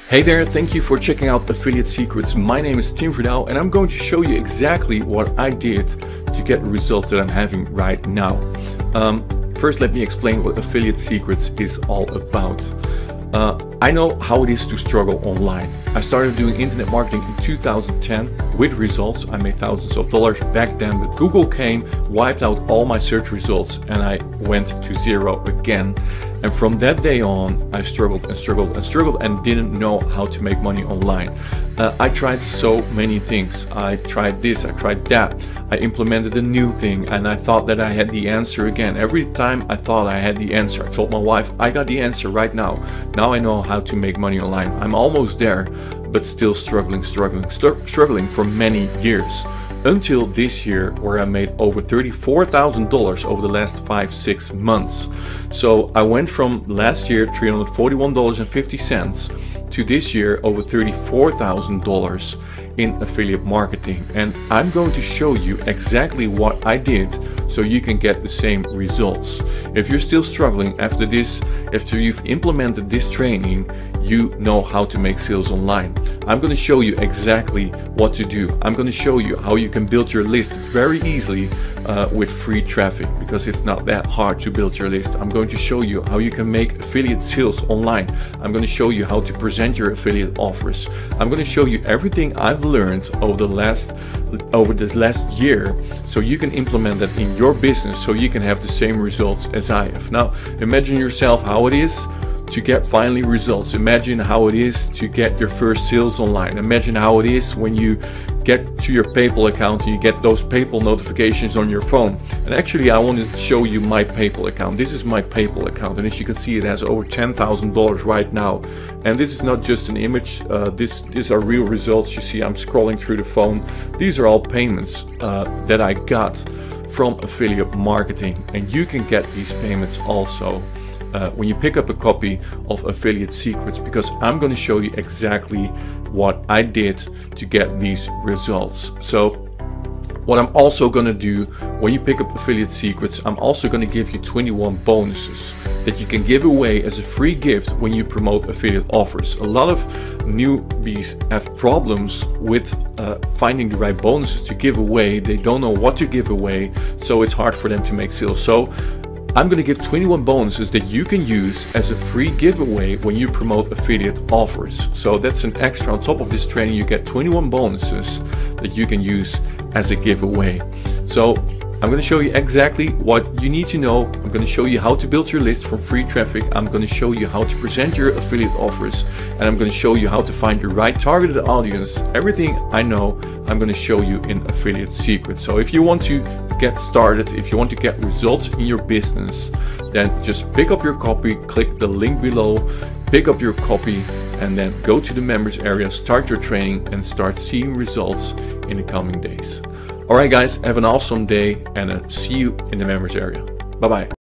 Hey there, thank you for checking out Affiliate Secrets. My name is Tim Verdouw and I'm going to show you exactly what I did to get the results that I'm having right now. First, let me explain what Affiliate Secrets is all about. I know how it is to struggle online. I started doing internet marketing in 2010 with results. I made thousands of dollars back then, but Google came, wiped out all my search results, and I went to zero again. And from that day on, I struggled and didn't know how to make money online. I tried so many things. I tried this, I tried that. I implemented a new thing and I thought that I had the answer again. Every time I thought I had the answer, I told my wife, I got the answer right now. Now I know how to make money online. I'm almost there, but still struggling for many years. Until this year, where I made over $34,000 over the last 5-6 months. So I went from last year $341.50 to this year over $34,000 in affiliate marketing, and I'm going to show you exactly what I did so you can get the same results. If you're still struggling after you've implemented this training, you know how to make sales online. I'm going to show you exactly what to do. I'm going to show you how you can build your list very easily with free traffic, because it's not that hard to build your list. I'm going to show you how you can make affiliate sales online. I'm going to show you how to present your affiliate offers. I'm going to show you everything I've learned over this last year so you can implement that in your business so you can have the same results as I have. Now imagine yourself how it is to get finally results. Imagine how it is to get your first sales online. Imagine how it is when you get to your PayPal account and you get those PayPal notifications on your phone. And actually I want to show you my PayPal account. This is my PayPal account, and as you can see, it has over $10,000 right now. And this is not just an image, these are real results. You see I'm scrolling through the phone. These are all payments that I got from affiliate marketing, and you can get these payments also when you pick up a copy of Affiliate Secrets, because I'm going to show you exactly what I did to get these results. So what I'm also going to do when you pick up Affiliate Secrets, I'm also going to give you 21 bonuses that you can give away as a free gift when you promote affiliate offers. A lot of newbies have problems with finding the right bonuses to give away. They don't know what to give away, so it's hard for them to make sales. So I'm going to give 21 bonuses that you can use as a free giveaway when you promote affiliate offers. So that's an extra on top of this training. You get 21 bonuses that you can use as a giveaway. So I'm going to show you exactly what you need to know. I'm going to show you how to build your list from free traffic. I'm going to show you how to present your affiliate offers, and I'm going to show you how to find your right targeted audience. Everything I know, I'm going to show you in Affiliate Secrets. So if you want to get started, if you want to get results in your business, then just pick up your copy, click the link below, pick up your copy, and then go to the members area, start your training, and start seeing results in the coming days. Alright guys, have an awesome day, and see you in the members area. Bye bye.